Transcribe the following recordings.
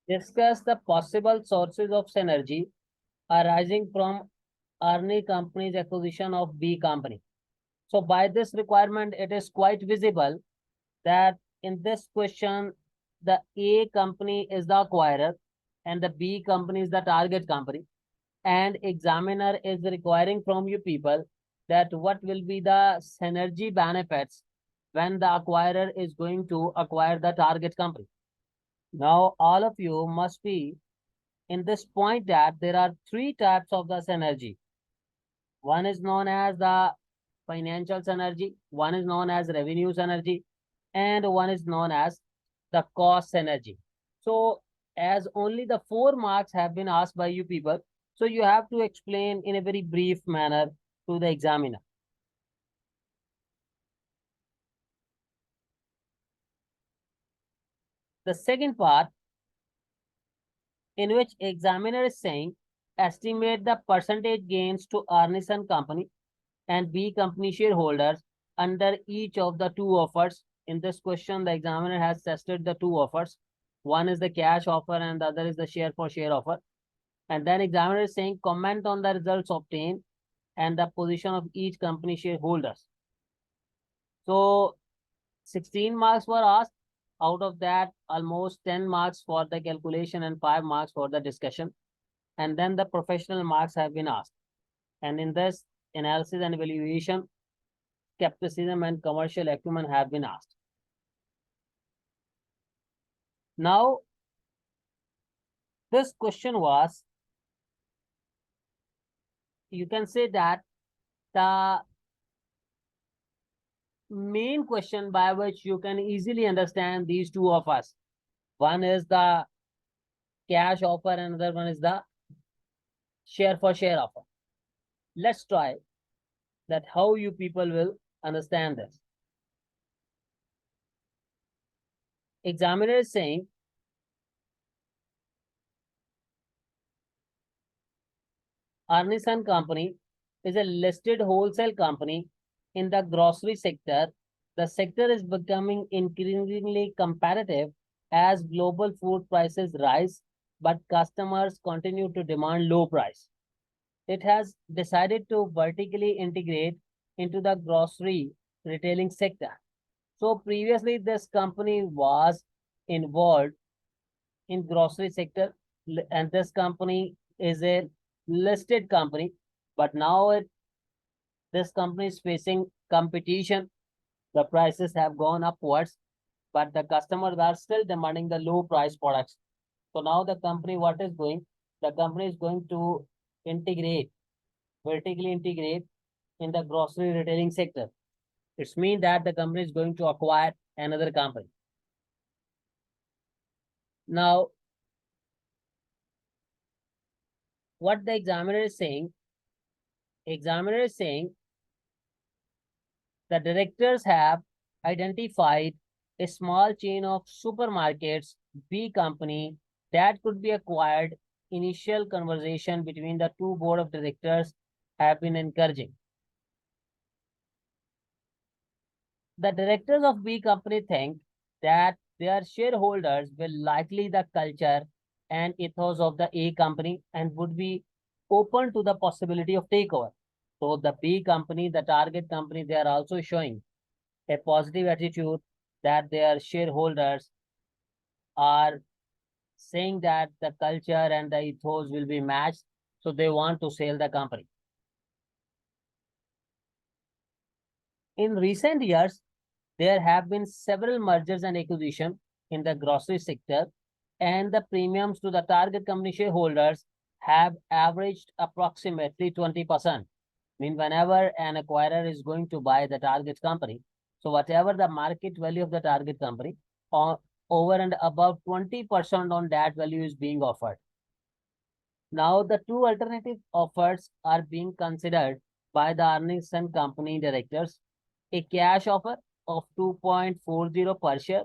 Discuss the possible sources of synergy arising from Arni company's acquisition of B company. So by this requirement, it is quite visible that in this question, the A company is the acquirer and the B company is the target company. And examiner is requiring from you people that what will be the synergy benefits when the acquirer is going to acquire the target company. Now, all of you must be in this point that there are three types of the synergy. One is known as the financial synergy, one is known as revenue synergy, and one is known as the cost synergy. So, as only the 4 marks have been asked by you people, so you have to explain in a very brief manner to the examiner. The second part, in which examiner is saying, estimate the percentage gains to Arnison company and B company shareholders under each of the two offers. In this question, the examiner has tested the two offers. One is the cash offer and the other is the share for share offer. And then examiner is saying comment on the results obtained and the position of each company shareholders. So 16 marks were asked. Out of that, almost 10 marks for the calculation and 5 marks for the discussion. And then the professional marks have been asked. And in this analysis and evaluation, skepticism and commercial acumen have been asked. Now, this question was, you can say that the main question by which you can easily understand these two offers. One is the cash offer and another one is the share for share offer. Let's try that how you people will understand this. Examiner is saying Arnison company is a listed wholesale company in the grocery sector. The sector is becoming increasingly competitive as global food prices rise, but customers continue to demand low price. It has decided to vertically integrate into the grocery retailing sector. So previously, this company was involved in grocery sector, and this company is a listed company, but now this company is facing competition. The prices have gone upwards, but the customers are still demanding the low price products. So now the company, what is doing? The company is going to vertically integrate in the grocery retailing sector. It means that the company is going to acquire another company. Now, what the examiner is saying the directors have identified a small chain of supermarkets, B company, that could be acquired. Initial conversation between the two board of directors have been encouraging. The directors of B company think that their shareholders will likely the culture and ethos of the A company and would be open to the possibility of takeover. So the B company, the target company, they are also showing a positive attitude that their shareholders are saying that the culture and the ethos will be matched. So they want to sell the company. In recent years, there have been several mergers and acquisitions in the grocery sector, and the premiums to the target company shareholders have averaged approximately 20%. I mean, whenever an acquirer is going to buy the target company, so whatever the market value of the target company, over and above 20% on that value is being offered. Now, the two alternative offers are being considered by the Arnison company directors: a cash offer of 2.40 per share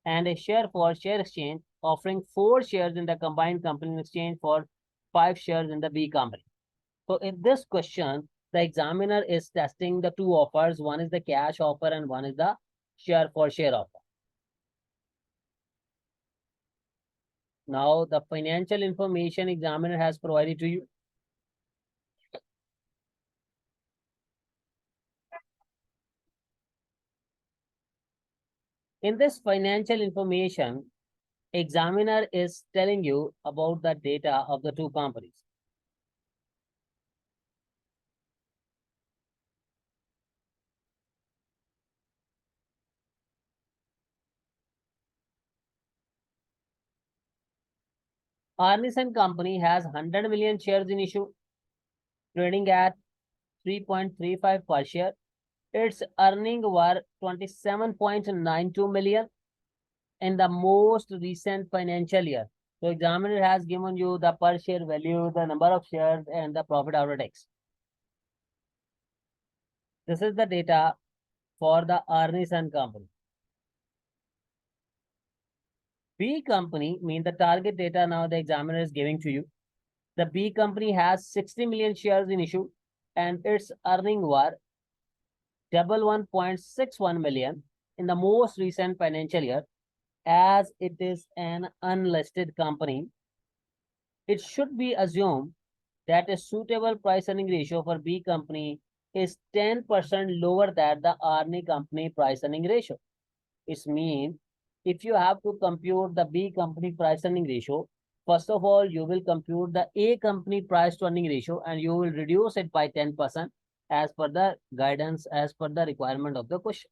and a share for share exchange offering 4 shares in the combined company in exchange for 5 shares in the B company. So in this question, the examiner is testing the two offers. One is the cash offer and one is the share for share offer. Now the financial information examiner has provided to you. In this financial information, examiner is telling you about the data of the two companies. Arnison company has 100 million shares in issue, trading at 3.35 per share. Its earnings were 27.92 million in the most recent financial year. So examiner has given you the per share value, the number of shares, and the profit after tax. This is the data for the Arnison company. B company means the target data now the examiner is giving to you. The B company has 60 million shares in issue and its earnings were 11.61 million in the most recent financial year. As it is an unlisted company, it should be assumed that a suitable price earning ratio for B company is 10% lower than the Arni company price earning ratio. It means if you have to compute the B company price earning ratio, first of all, you will compute the A company price to earning ratio and you will reduce it by 10% as per the guidance, as per the requirement of the question.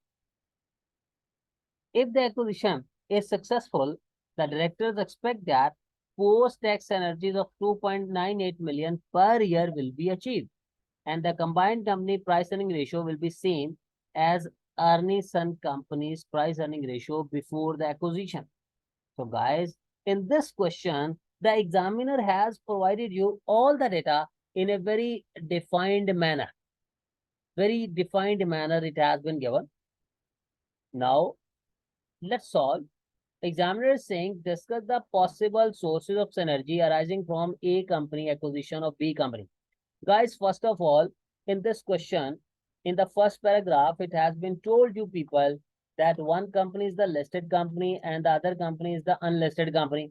If the acquisition is successful, the directors expect that post-tax synergies of 2.98 million per year will be achieved, and the combined company price earning ratio will be seen as Arnison company's price earning ratio before the acquisition. So guys, in this question, the examiner has provided you all the data in a very defined manner. Very defined manner it has been given. Now, let's solve. Examiner is saying discuss the possible sources of synergy arising from A company acquisition of B company. Guys, first of all, in this question, in the first paragraph, it has been told you people that one company is the listed company and the other company is the unlisted company.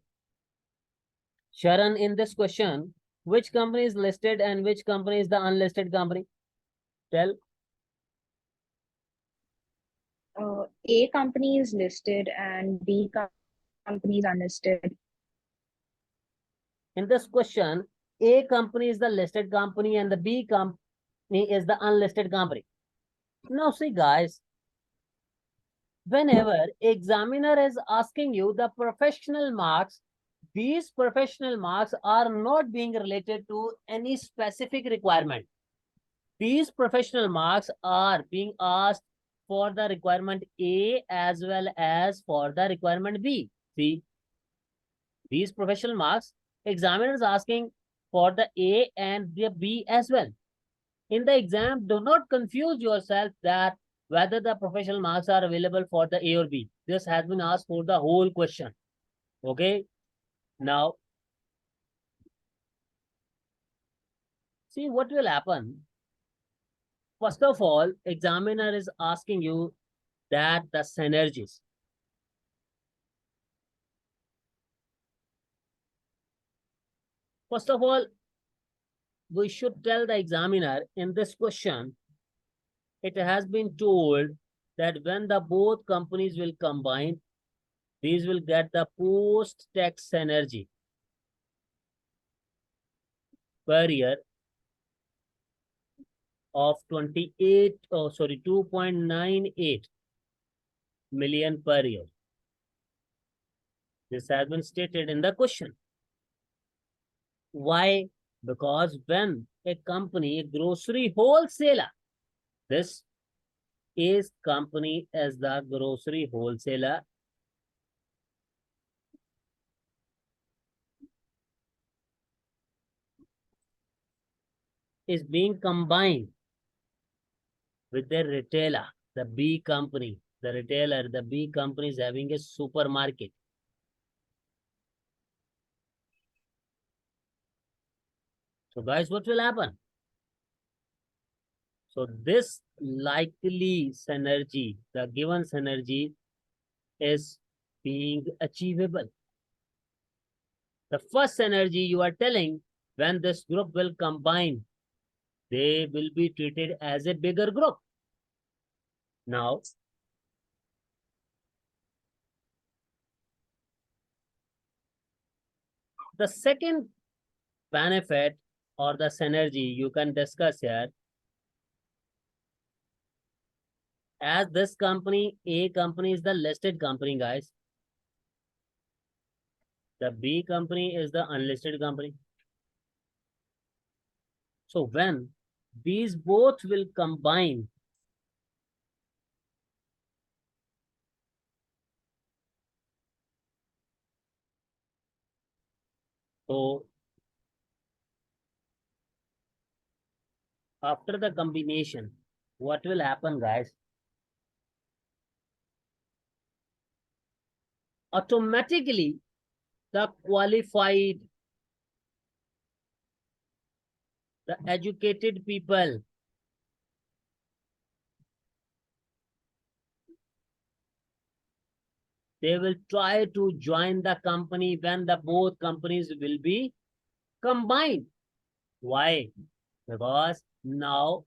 Sharon, in this question, which company is listed and which company is the unlisted company? Tell. A company is listed and B company is unlisted. In this question, A company is the listed company and the B company is the unlisted company. Now see guys, whenever examiner is asking you the professional marks, these professional marks are not being related to any specific requirement. These professional marks are being asked for the requirement A as well as for the requirement B. See, these professional marks, examiner is asking for the A and the B as well. In the exam, do not confuse yourself that whether the professional marks are available for the A or B. This has been asked for the whole question. Okay. Now, see what will happen. First of all, examiner is asking you that the synergies. First of all, we should tell the examiner in this question, it has been told that when the both companies will combine, these will get the post-tax synergy per year of 2.98 million per year. This has been stated in the question. Why? Because when a company, a grocery wholesaler, this is company as the grocery wholesaler, is being combined with the retailer, the B company, the retailer, the B company is having a supermarket. So guys, what will happen? So this likely synergy, the given synergy is being achievable. The first synergy you are telling, when this group will combine, they will be treated as a bigger group. Now, the second benefit or the synergy you can discuss here, as this company, A company is the listed company, guys. The B company is the unlisted company. So when these both will combine, so after the combination, what will happen, guys? Automatically, the qualified, the educated people, they will try to join the company when the both companies will be combined. Why? Because now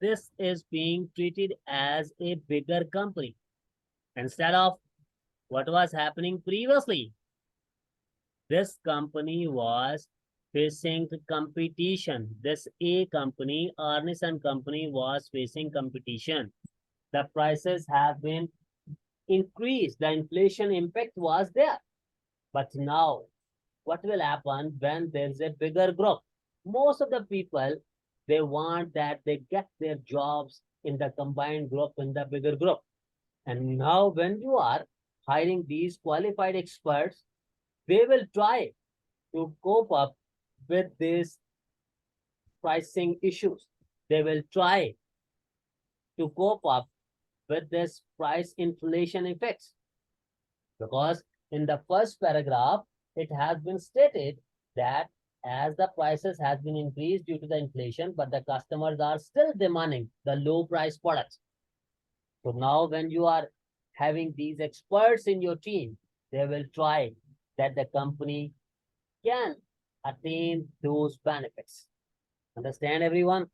this is being treated as a bigger company instead of what was happening previously. This company was facing competition. This A company, Arnison company, was facing competition. The prices have been increased. The inflation impact was there. But now, what will happen when there's a bigger group? Most of the people, they want that they get their jobs in the combined group, in the bigger group. And now when you are hiring these qualified experts, they will try to cope up with these pricing issues. They will try to cope up with this price inflation effects. Because in the first paragraph, it has been stated that as the prices has been increased due to the inflation, but the customers are still demanding the low price products. So now when you are having these experts in your team, they will try that the company can attain those benefits. Understand, everyone?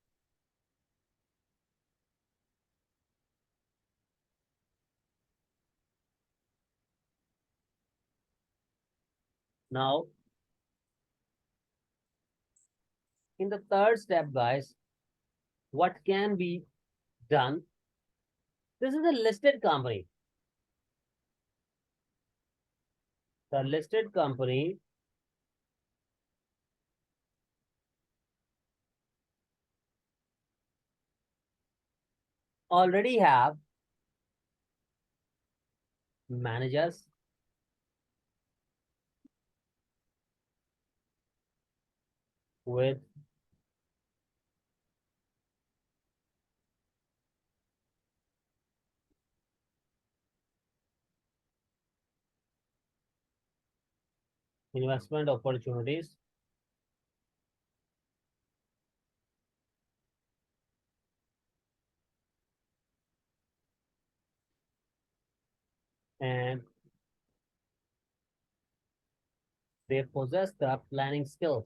Now, in the third step, guys, what can be done? This is a listed company. The listed company already have managers, with investment opportunities, and they possess the planning skills.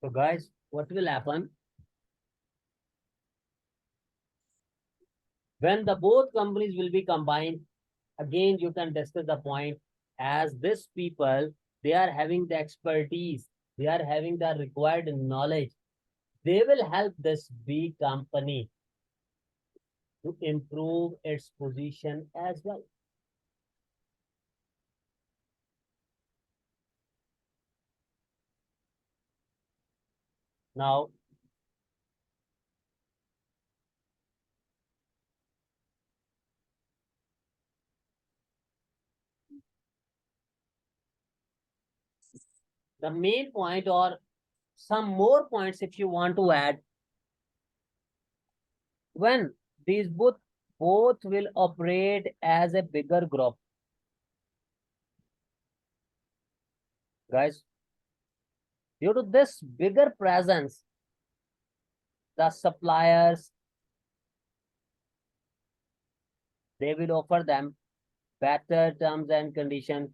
So guys, what will happen when the both companies will be combined? Again, you can discuss the point, as this people, they are having the expertise, they are having the required knowledge. They will help this B company to improve its position as well. Now, the main point or some more points if you want to add, when these both will operate as a bigger group, guys, due to this bigger presence, the suppliers, they will offer them better terms and conditions.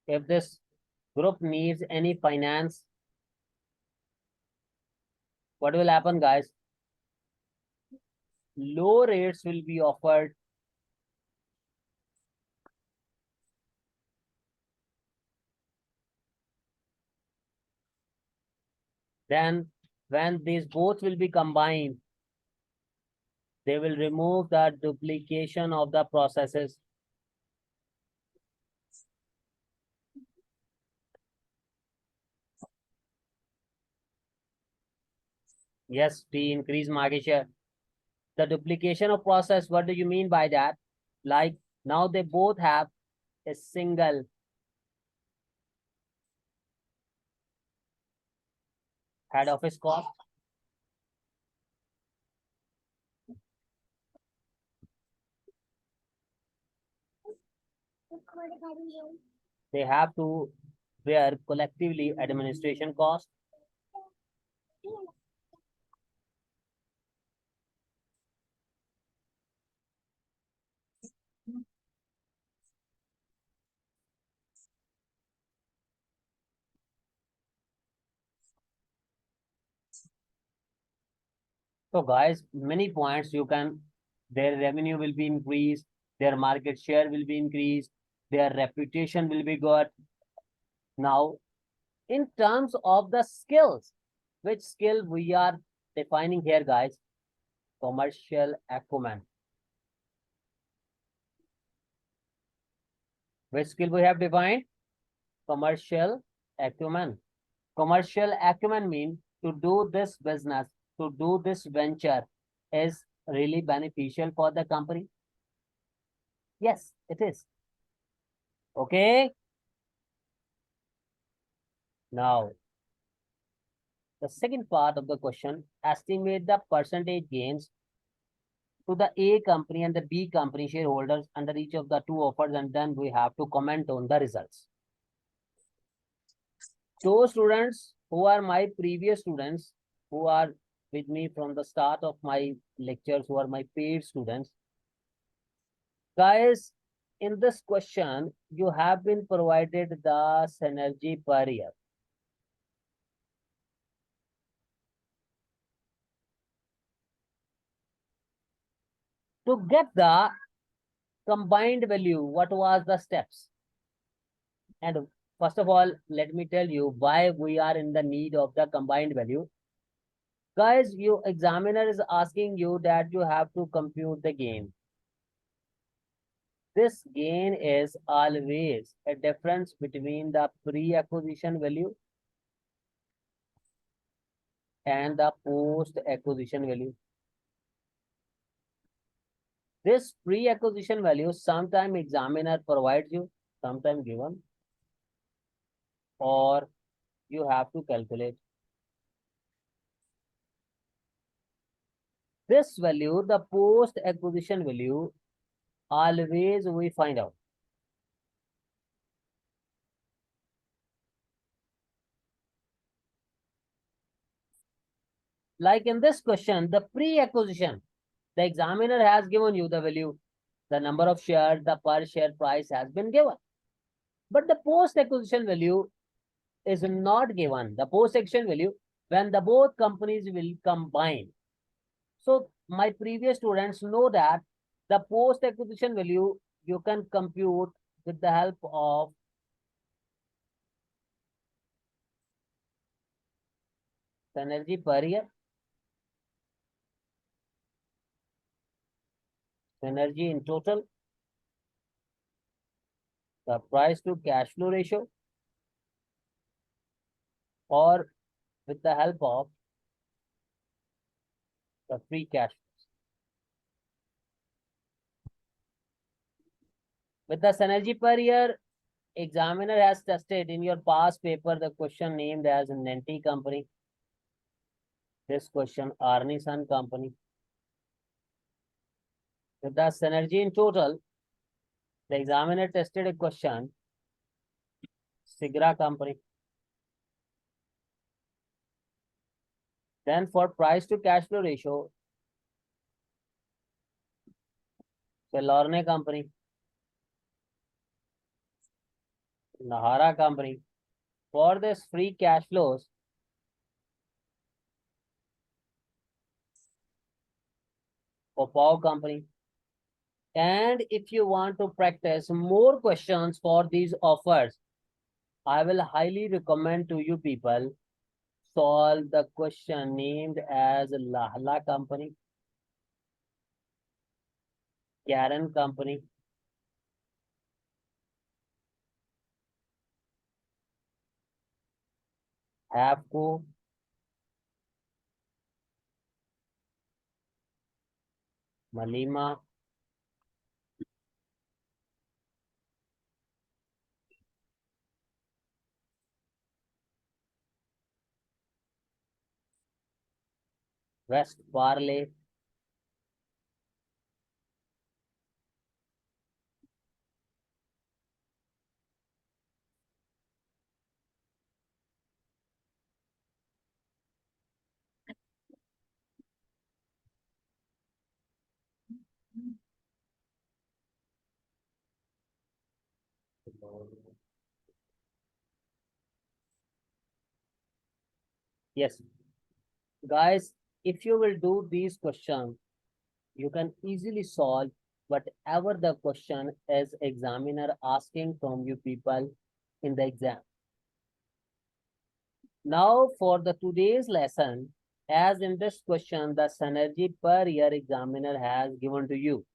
If this group needs any finance, what will happen, guys? Low rates will be offered. Then when these both will be combined, they will remove the duplication of the processes. Yes, to increase market share. The duplication of process, what do you mean by that? Like now they both have a single head office cost. They have to bear collectively administration cost. So guys, many points you can, their revenue will be increased, their market share will be increased, their reputation will be good. Now, in terms of the skills, which skill we are defining here, guys? Commercial acumen. Which skill we have defined? Commercial acumen. Commercial acumen means to do this business, to do this venture is really beneficial for the company. Yes, it is. Okay. Now, the second part of the question, estimate the percentage gains to the A company and the B company shareholders under each of the two offers, and then we have to comment on the results. Those students who are my previous students, who are with me from the start of my lectures, who are my paid students, guys, in this question, you have been provided the synergy per year. To get the combined value, what was the steps? And first of all, let me tell you why we are in the need of the combined value. Guys, your examiner is asking you that you have to compute the gain. This gain is always a difference between the pre-acquisition value and the post-acquisition value. This pre-acquisition value sometime examiner provides you, sometime given, or you have to calculate. This value, the post-acquisition value, always we find out. Like in this question, the pre-acquisition, the examiner has given you the value, the number of shares, the per share price has been given. But the post-acquisition value is not given. The post-acquisition value, when the both companies will combine. So my previous students know that the post-acquisition value you can compute with the help of synergy per year, synergy in total, the price to cash flow ratio, or with the help of the free cash. With the synergy per year, examiner has tested in your past paper the question named as Nanti company. This question Arnison company. With the synergy in total, the examiner tested a question Sigra company. Then for price to cash flow ratio, say Lorne company, Nahara company, for this free cash flows, Opao company. And if you want to practice more questions for these offers, I will highly recommend to you people solve the question named as Lahla company, Karen company, Havco, Malima, West Barley, yes, guys, if you will do these questions, you can easily solve whatever the question is examiner asking from you people in the exam. Now for the today's lesson, as in this question, the synergy per year examiner has given to you.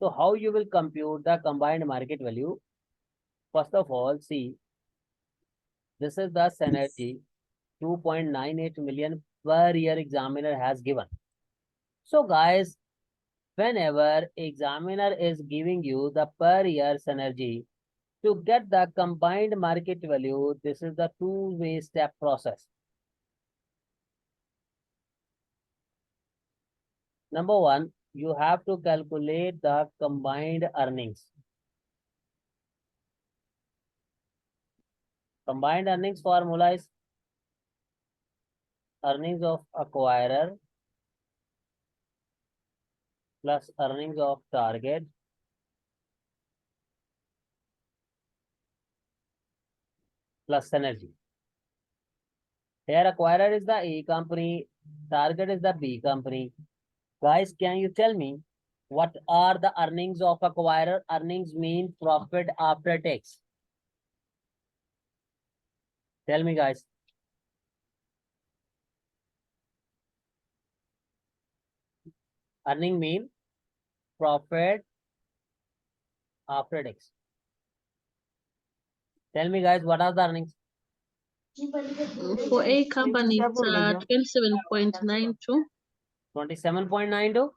So how you will compute the combined market value? First of all, see, this is the synergy 2.98 million per year examiner has given. So guys, whenever examiner is giving you the per year synergy, to get the combined market value, this is the two-way step process. Number one, you have to calculate the combined earnings. Combined earnings formula is earnings of acquirer plus earnings of target plus synergy. Here acquirer is the A company, target is the B company. Guys, can you tell me what are the earnings of acquirer? Earnings mean profit after tax. Tell me guys. Earning mean profit after tax. Tell me guys, what are the earnings? For A company, it's 27.92. 27.92.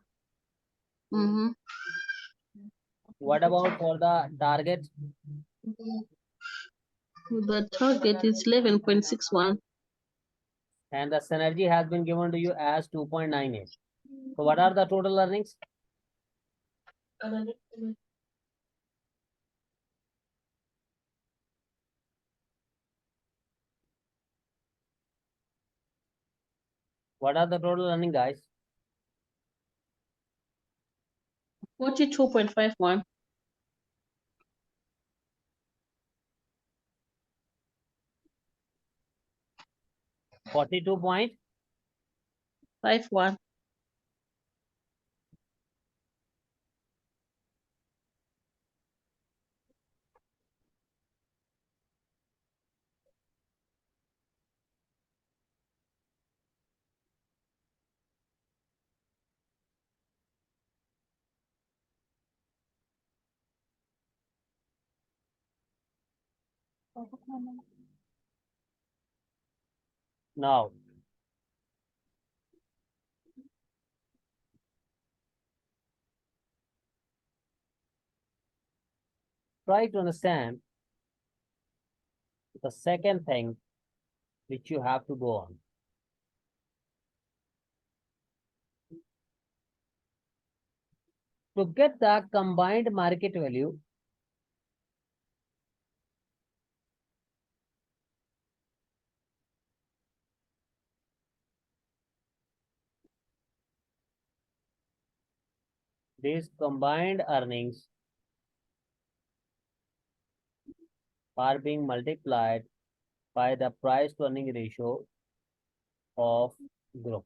Mm-hmm. What about for the target? The target is 11.61. And the synergy has been given to you as 2.98. So what are the total earnings? What are the total earnings, guys? 42.51. 42.51. Now, try to understand the second thing which you have to go on. To get the combined market value, these combined earnings are being multiplied by the price to earning ratio of group.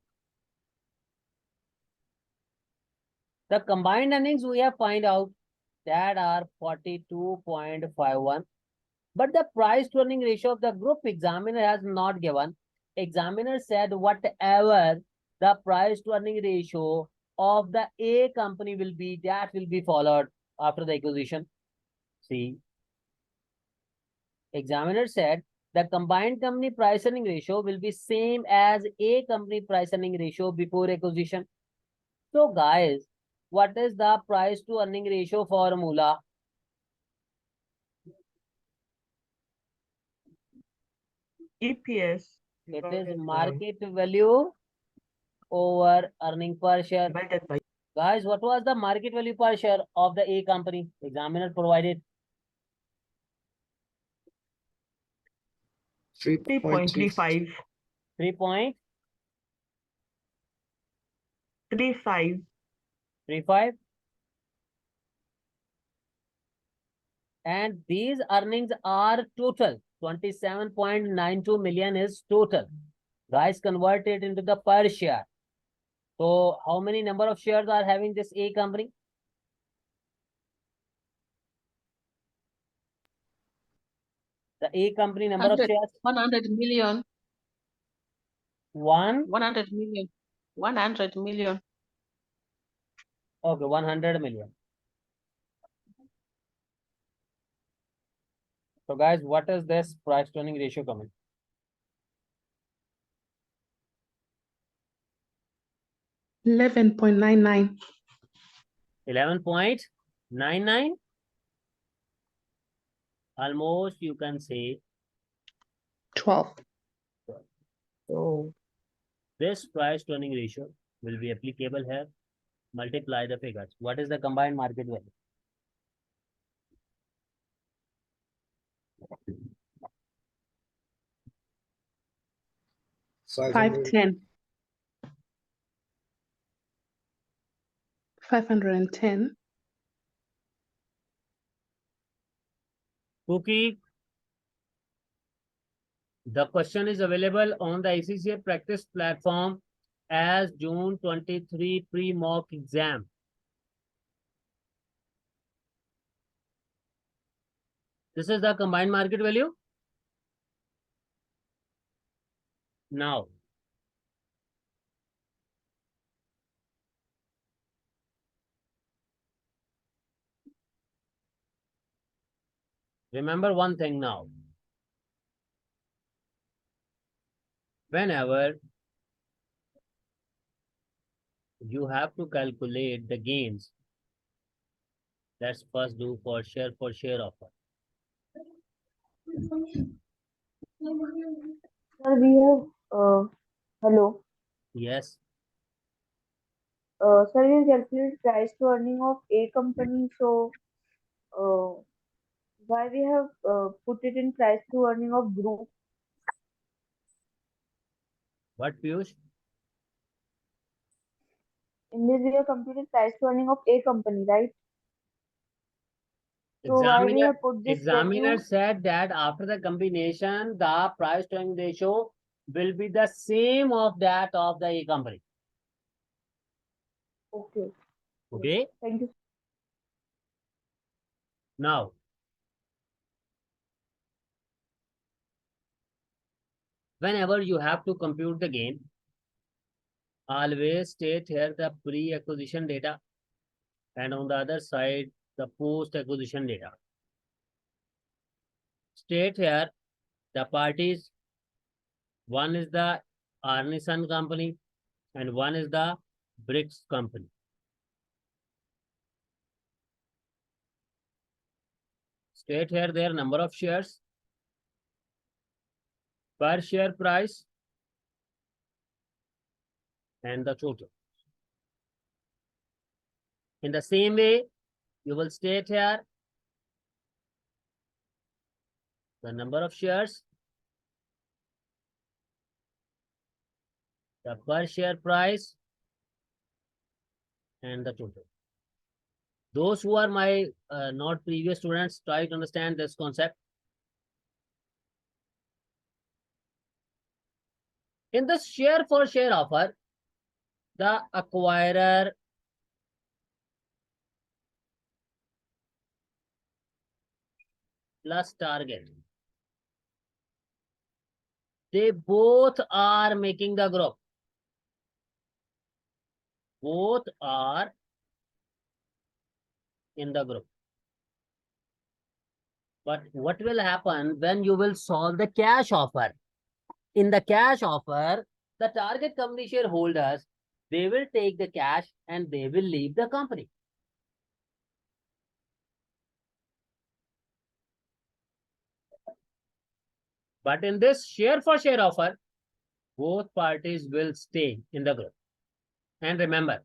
The combined earnings we have find out that are 42.51, but the price to earning ratio of the group examiner has not given. Examiner said whatever the price to earning ratio of the A company will be, that will be followed after the acquisition. See, examiner said the combined company price earning ratio will be same as A company price earning ratio before acquisition. So guys, what is the price to earning ratio formula? EPS It is market value over earning per share. divided by Guys, what was the market value per share of the A company? Examiner provided 3.35. 3.35. 35. And these earnings are total. 27.92 million is total. Guys, convert it into the per share. So how many number of shares are having this A company? The A company number of 100 shares? 100 million. 100 million. 100 million. Okay, 100 million. So guys, what is this price to earning ratio coming? 11.99. 11.99. Almost you can say 12. so. This price to earning ratio will be applicable here. Multiply the figures. What is the combined market value? Five 510. 510. Cookie. The question is available on the ICCA practice platform as June 23 pre-mock exam. This is the combined market value. Now, remember one thing now. Whenever you have to calculate the gains, let's first do for share offer. Sir, we have, hello. Yes. Sir, we calculate price to earning of A company. So, why we have put it in price to earning of group? What, Piyush? In this, we have computed price to earning of A company, right? So, why we have put this Examiner value? said that after the combination, the price to earning ratio will be the same of that of the A company. Okay. Okay. Thank you. Now, whenever you have to compute the gain, always state here the pre-acquisition data and on the other side, the post-acquisition data. State here the parties. One is the Arnison company and one is the Bricks company. State here their number of shares, per share price, and the total. In the same way, you will state here the number of shares, the per share price, and the total. Those who are my not previous students, try to understand this concept. In the share for share offer, the acquirer plus target, they both are making the group. Both are in the group. But what will happen when you will solve the cash offer? In the cash offer, the target company shareholders, they will take the cash and they will leave the company. But in this share for share offer, both parties will stay in the group. And remember,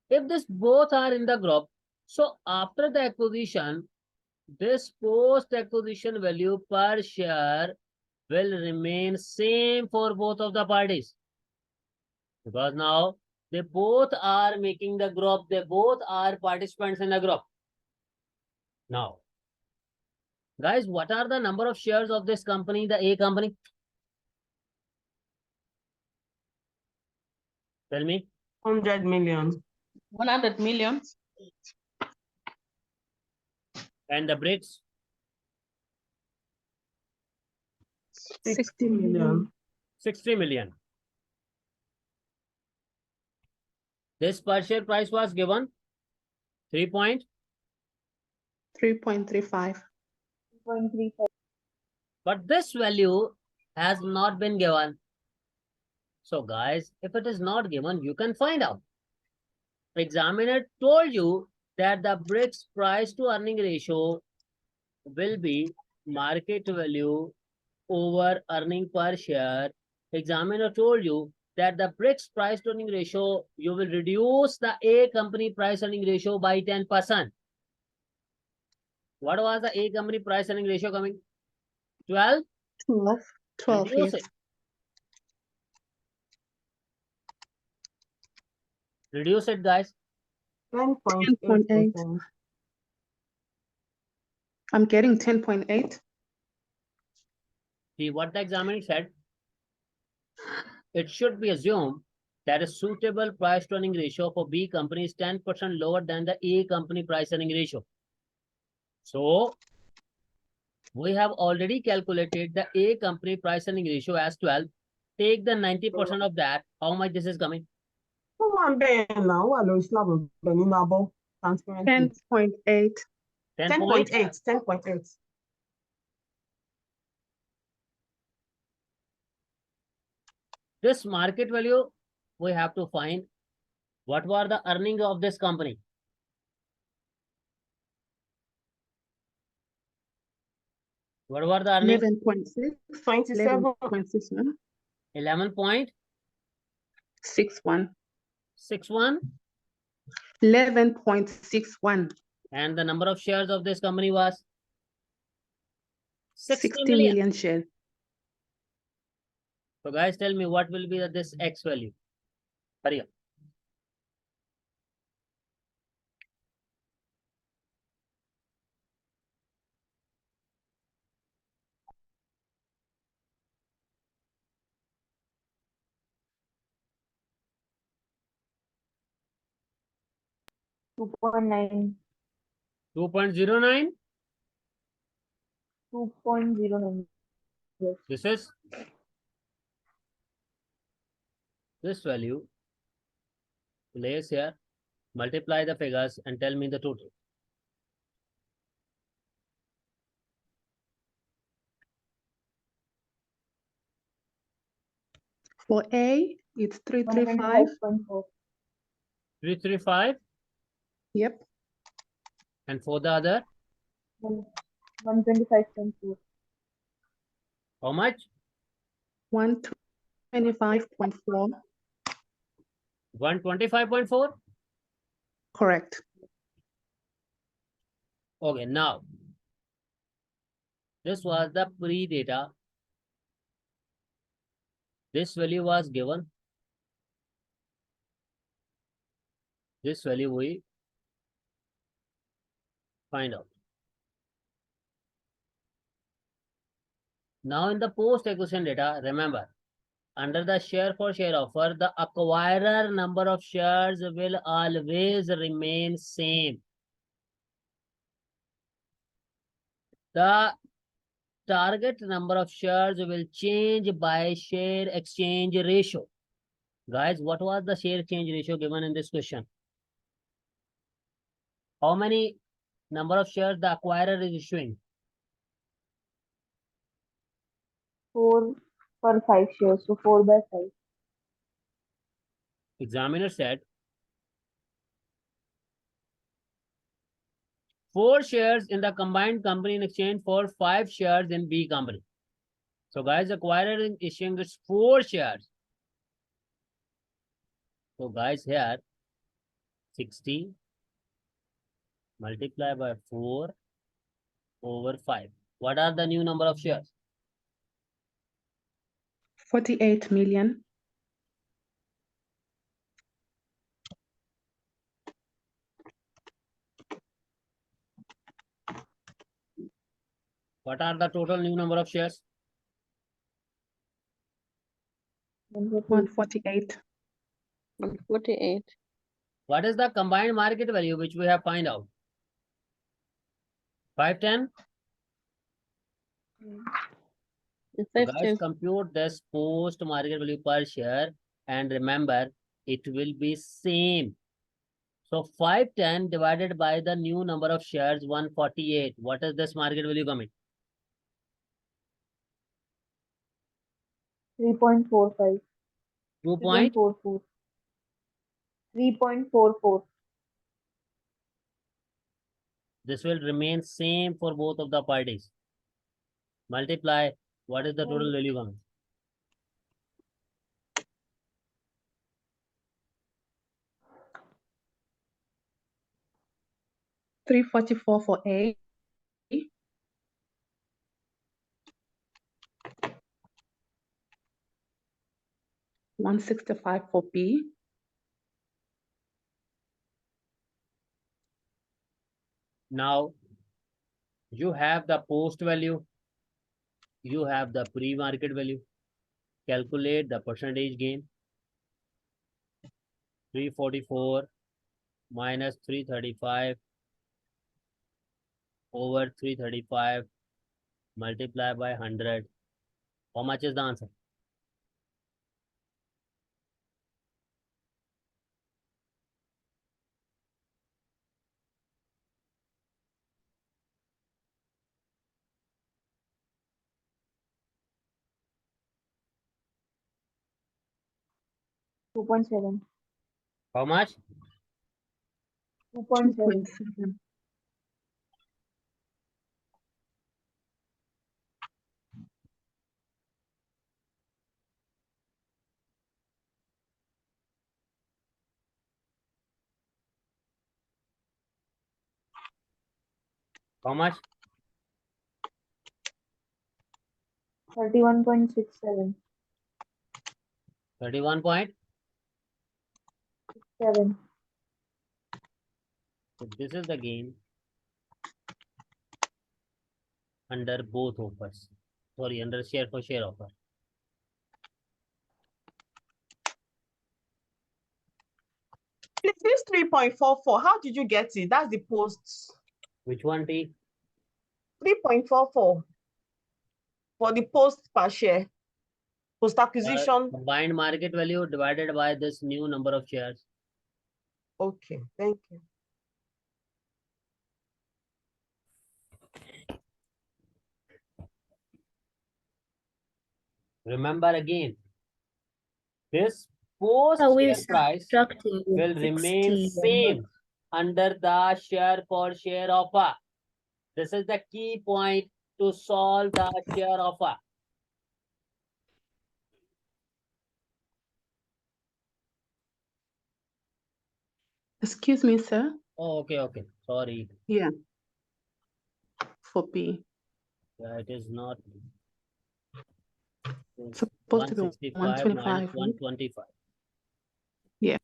if this both are in the group, so after the acquisition, this post-acquisition value per share will remain same for both of the parties. Because now they both are making the group, they both are participants in the group. Now, guys, what are the number of shares of this company, the A company? Tell me. 100 million. 100 million. And the bricks? 60 million. 60 million. This per share price was given 3.35. 3.35. 0.35. But this value has not been given. So guys, if it is not given, you can find out. Examiner told you that the bricks price to earning ratio will be market value over earning per share. Examiner told you that the bricks price to earning ratio, you will reduce the A company price earning ratio by 10%. What was the A company price earning ratio coming? 12? 12, Reduce yes. it. Reduce it, guys. 10.8%. I'm getting 10.8. See what the examiner said. It should be assumed that a suitable price to earning ratio for B company is 10% lower than the A company price earning ratio. So, we have already calculated the A company price earning ratio as 12. Take the 90% of that. How much this is coming? 10.8. 10.8. This market value, we have to find what were the earnings of this company. What were the earnings? 11.6. 27. 11.61. 11.61. 11.61. And the number of shares of this company was 60 60 million. million shares. So guys, tell me what will be this X value? Hurry up. Two point nine. 2.09. 2.09. Yes. This is this value. Place here. Multiply the figures and tell me the total. For A, it's 335. 125.4. 335. Yep. And for the other, 125.4. how much? 125.4. 125.4. Correct. Okay, now this was the pre-data. This value was given. This value we find out. Now in the post-acquisition data, remember, under the share for share offer, the acquirer number of shares will always remain same. The target number of shares will change by share exchange ratio. Guys, what was the share exchange ratio given in this question? How many number of shares the acquirer is issuing? 4 per 5 shares, so 4 by 5. Examiner said 4 shares in the combined company in exchange for 5 shares in B company. So guys, acquirer is issuing this 4 shares. So guys, here 60 multiplied by 4 over 5. What are the new number of shares? 48 million. What are the total new number of shares? 148. 148. What is the combined market value which we have find out? 510. So guys, 50. compute this post market value per share and remember it will be same. So 510 divided by the new number of shares 148. What is this market value coming? 3.45. 2 point 3.44. 3.44. This will remain same for both of the parties. Multiply. What is the total value coming? 344 for A. 165 for B. Now you have the post value. You have the pre-market value. Calculate the percentage gain. 344 minus 335 over 335 multiply by 100. How much is the answer? Two point seven. How much? 2.7. 2.7. How much? 31.67. 31 point. 7. So this is the gain under both offers. Sorry, under share for share offer. This 3.44, how did you get it? That's the post. Which one, T? 3.44 for the post per share. Post acquisition. Combined market value divided by this new number of shares. Okay, thank you. Remember again, this post share price will remain same under the share for share offer. This is the key point to solve the share offer. Excuse me, sir. Oh, okay. Sorry. Yeah. For B. Yeah, it is not. It's Supposed to be 165 125. minus 125. Yeah.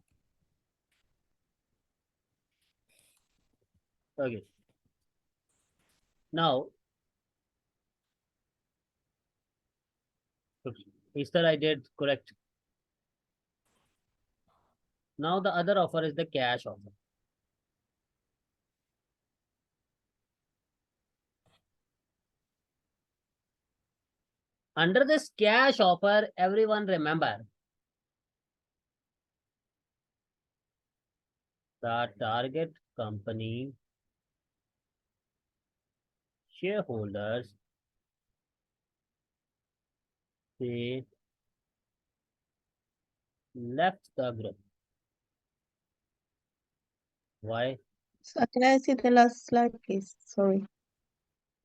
Okay. Now, Easter I did correct. Now the other offer is the cash offer. Under this cash offer, everyone remember the target company shareholders, they left the group. Why? So can I see the last slide, please? Sorry.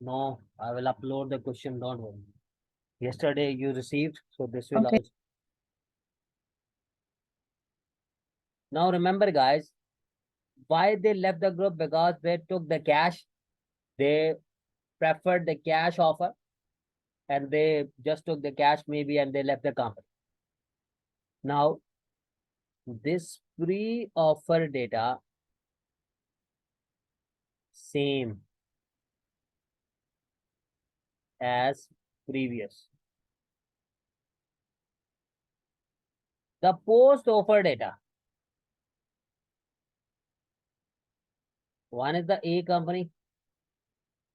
No, I will upload the question, don't worry. Yesterday you received, so this will Okay. also. Now remember guys, why they left the group? Because they took the cash, they preferred the cash offer, and they just took the cash maybe and they left the company. Now, this pre-offer data, same as previous. The post-offer data, one is the A company,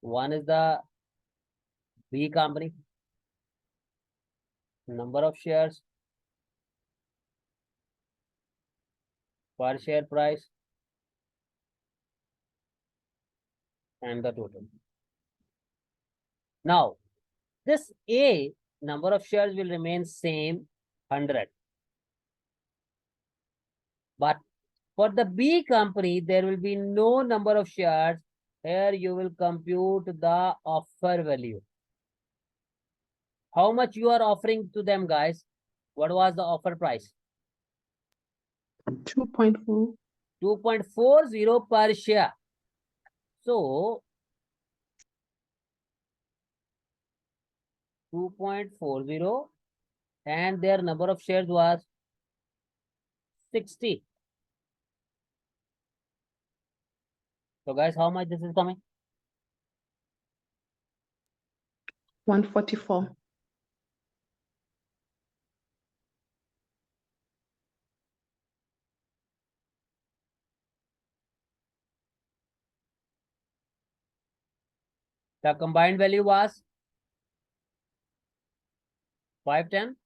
one is the B company, number of shares, per share price, and the total. Now, this A number of shares will remain same 100. But for the B company, there will be no number of shares. Here you will compute the offer value. How much you are offering to them, guys? What was the offer price? 2.4. 2.40 per share. So 2.40 and their number of shares was 60. So guys, how much this is coming? 144. The combined value was 510.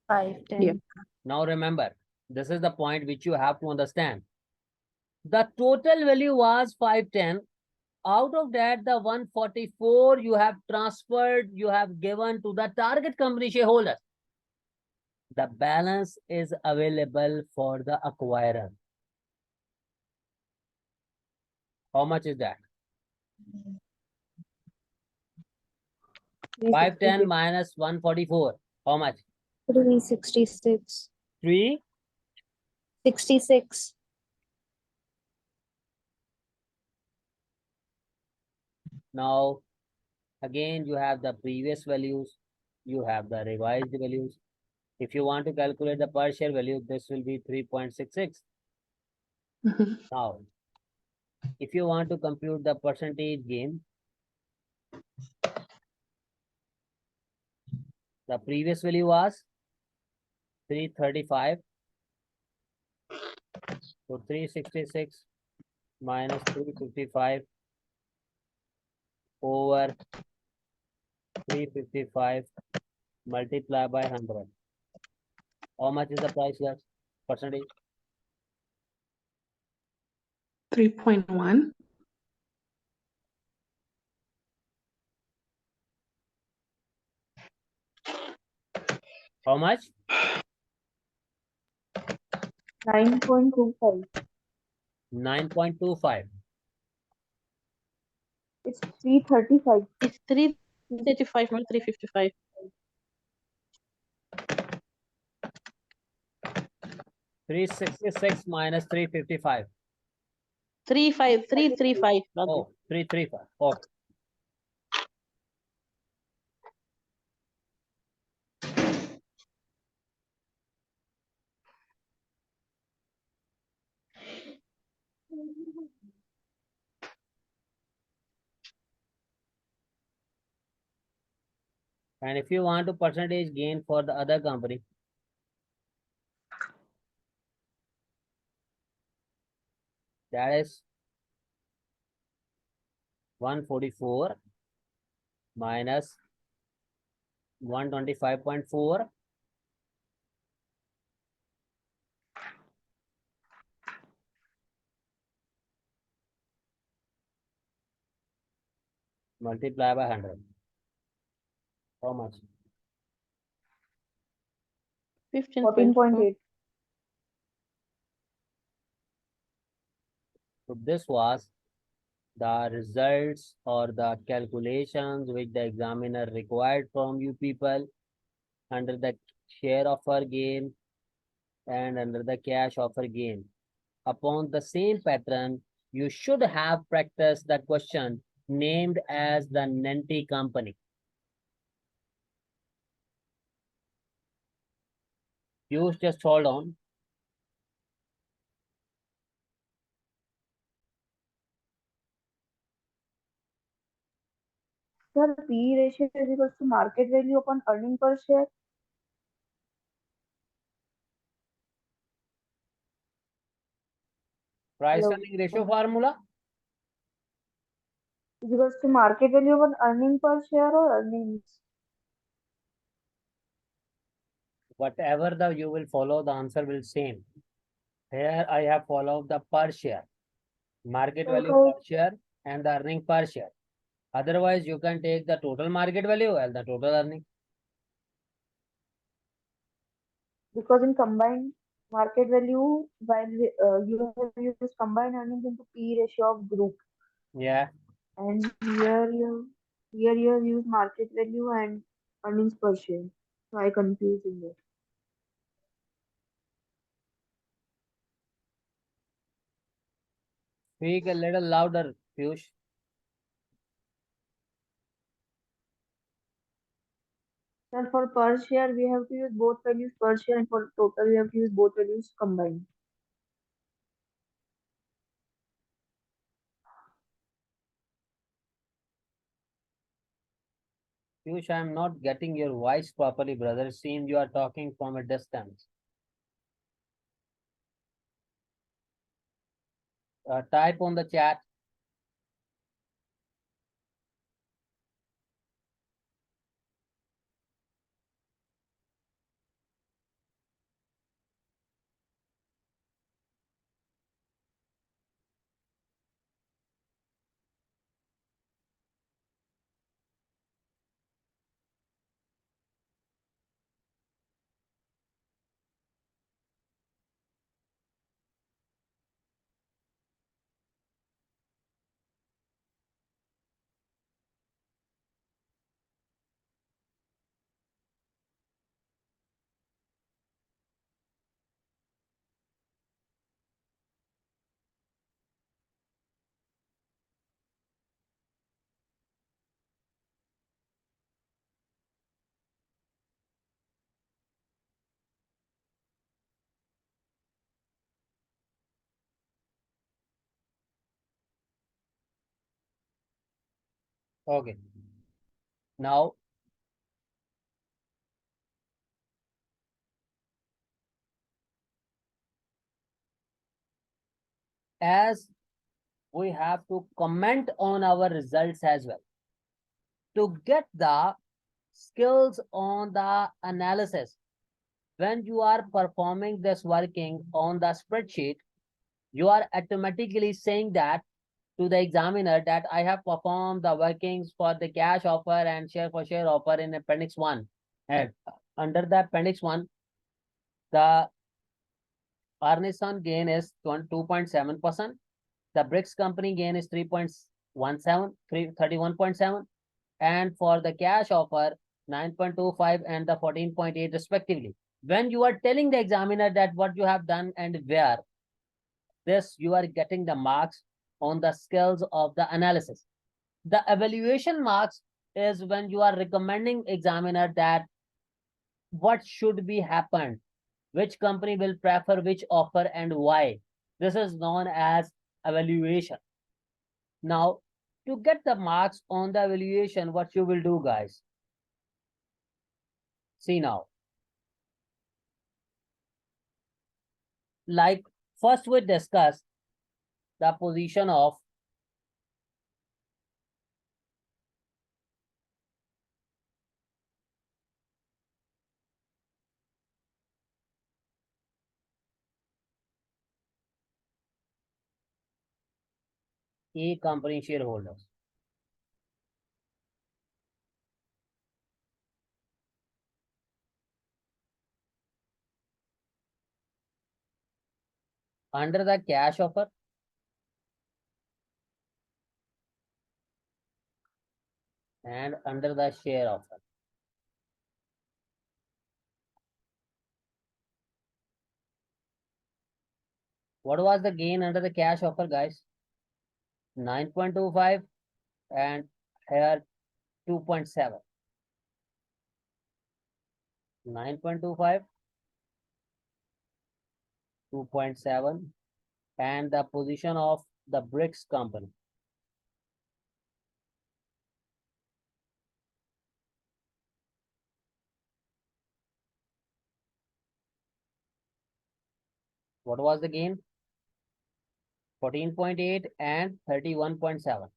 510. Yeah. Now remember, this is the point which you have to understand. The total value was 510. Out of that, the 144 you have transferred, you have given to the target company shareholders. The balance is available for the acquirer. How much is that? 510 minus 144. How much? 366. 3. 66. Now, again, you have the previous values. You have the revised values. If you want to calculate the per share value, this will be 3.66. Mhm. Now, if you want to compute the percentage gain, the previous value was 335. So 366 minus 355 over 355 multiplied by 100. How much is the price, guys? Percentage? 3.1. How much? 9.25. 9.25. It's 335. It's 335, not 355. 366 minus 355. 335, rather. Oh, 335. Okay. And if you want to percentage gain for the other company, that is 144 minus 125.4 multiply by 100. How much? 15.4. 14.8. So this was the results or the calculations which the examiner required from you people under the share offer gain and under the cash offer gain. Upon the same pattern, you should have practiced the question named as the Nanti company. You just hold on. Sir, P ratio is equals to market value upon earning per share. Price Hello. earning ratio formula. Is equals to market value upon earning per share or earnings. Whatever the you will follow, the answer will same. Here I have followed the per share, market value per share and the earning per share. Otherwise, you can take the total market value and the total earning. Because in combined market value, while you have used combined earnings into P ratio of group, Yeah. and here you have used market value and earnings per share. So I confused in that. Speak a little louder, Piyush. And for per share, we have to use both values per share, and for total, we have to use both values combined. Piyush, I am not getting your voice properly, brother. It seems you are talking from a distance. Type on the chat. Okay. Now, as we have to comment on our results as well. To get the skills on the analysis, when you are performing this working on the spreadsheet, you are automatically saying that to the examiner that I have performed the workings for the cash offer and share for share offer in appendix 1. And under the appendix 1, the Arnison gain is 2.7%. The BRICS company gain is 3.17, 31.7. And for the cash offer, 9.25 and the 14.8 respectively. When you are telling the examiner that what you have done and where, this you are getting the marks on the skills of the analysis. The evaluation marks is when you are recommending examiner that what should be happened, which company will prefer which offer and why. This is known as evaluation. Now, to get the marks on the evaluation, what you will do, guys? See now. Like first we discuss the position of A company shareholders. Under the cash offer and under the share offer. What was the gain under the cash offer, guys? 9.25 and here 2.7. 9.25, 2.7, and the position of the bricks company. What was the gain? 14.8 and 31.7.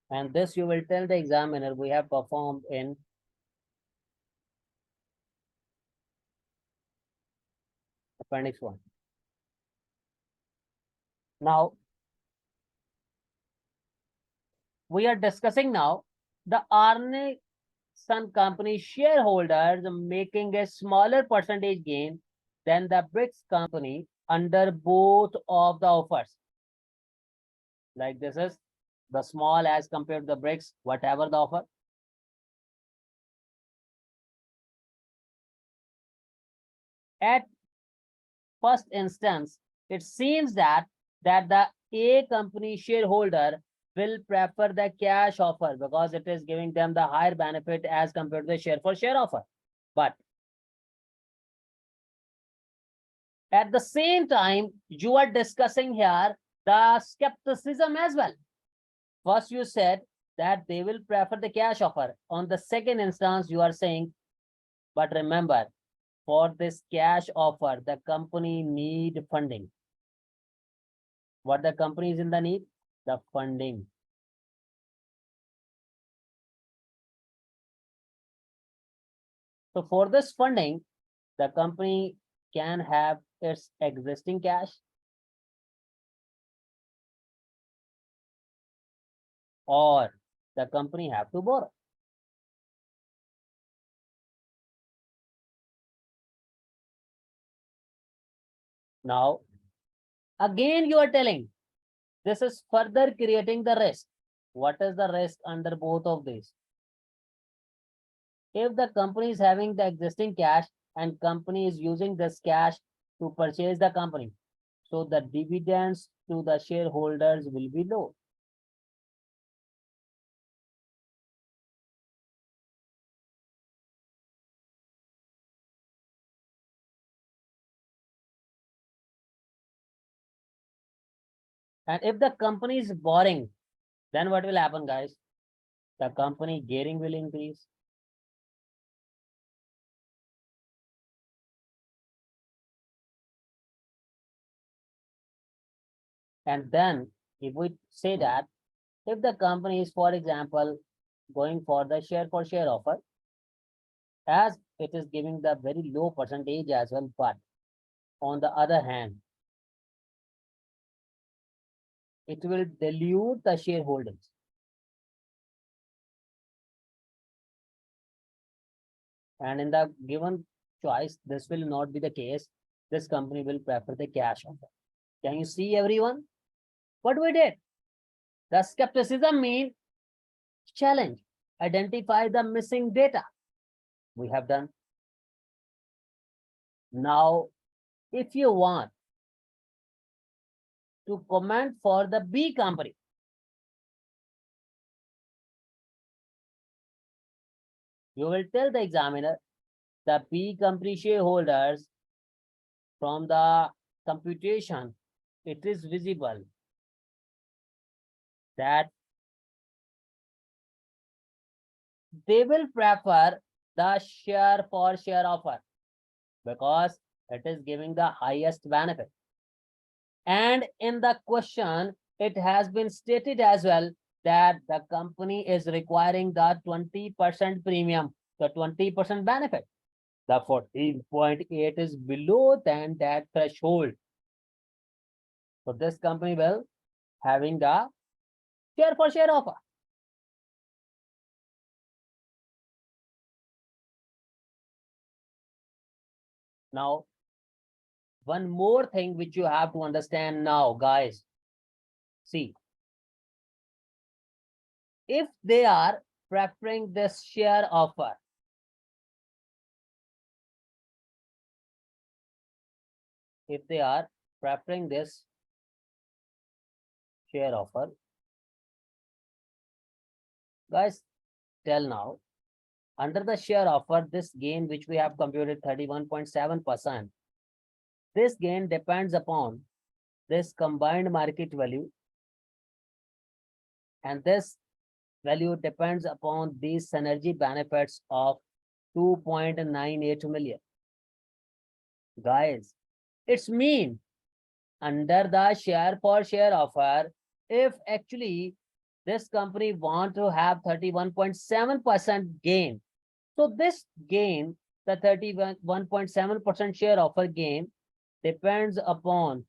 And this you will tell the examiner we have performed in appendix 1. Now, we are discussing now the Arnison company shareholders making a smaller percentage gain than the bricks company under both of the offers. Like this is the small as compared to the bricks, whatever the offer. At first instance, it seems that the A company shareholder will prefer the cash offer because it is giving them the higher benefit as compared to the share for share offer. But at the same time, you are discussing here the skepticism as well. First, you said that they will prefer the cash offer. On the second instance, you are saying, but remember, for this cash offer, the company need funding. What the company is in the need? The funding. So for this funding, the company can have its existing cash or the company have to borrow. Now, again, you are telling this is further creating the risk. What is the risk under both of these? If the company is having the existing cash and company is using this cash to purchase the company, so the dividends to the shareholders will be low. And if the company is borrowing, then what will happen, guys? The company gearing will increase. And then if we say that if the company is, for example, going for the share for share offer, as it is giving the very low percentage as well, but on the other hand, it will dilute the shareholders. And in the given choice, this will not be the case. This company will prefer the cash offer. Can you see, everyone? What we did? The skepticism means challenge, identify the missing data. We have done. Now, if you want to comment for the B company, you will tell the examiner the B company shareholders from the computation, it is visible that they will prefer the share for share offer because it is giving the highest benefit. And in the question, it has been stated as well that the company is requiring the 20% premium, the 20% benefit. The 14.8 is below than that threshold. So this company will having the share for share offer. Now, one more thing which you have to understand now, guys. See, if they are preferring this share offer, if they are preferring this share offer, guys, till now, under the share offer, this gain which we have computed 31.7%, this gain depends upon this combined market value, and this value depends upon these synergy benefits of 2.98 million. Guys, it's mean under the share for share offer, if actually this company want to have 31.7% gain, so this gain, the 31.7% share offer gain, depends upon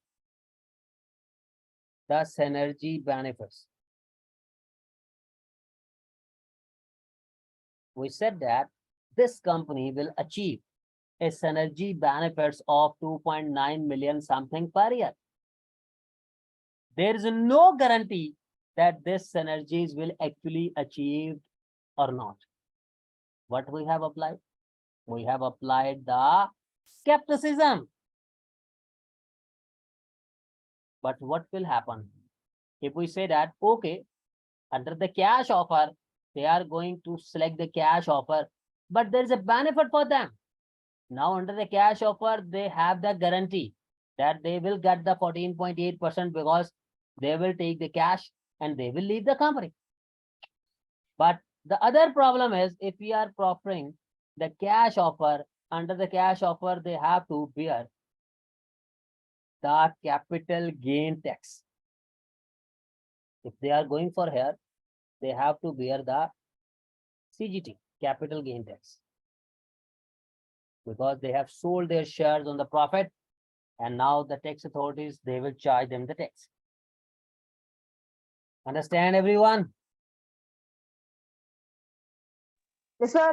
the synergy benefits. We said that this company will achieve a synergy benefits of 2.9 million something per year. There is no guarantee that this synergies will actually achieved or not. What we have applied? We have applied the skepticism. But what will happen if we say that, okay, under the cash offer, they are going to select the cash offer, but there is a benefit for them. Now, under the cash offer, they have the guarantee that they will get the 14.8% because they will take the cash and they will leave the company. But the other problem is, if we are proffering the cash offer, under the cash offer, they have to bear the capital gain tax. If they are going for here, they have to bear the CGT, capital gain tax, because they have sold their shares on the profit, and now the tax authorities, they will charge them the tax. Understand, everyone? Yes, sir.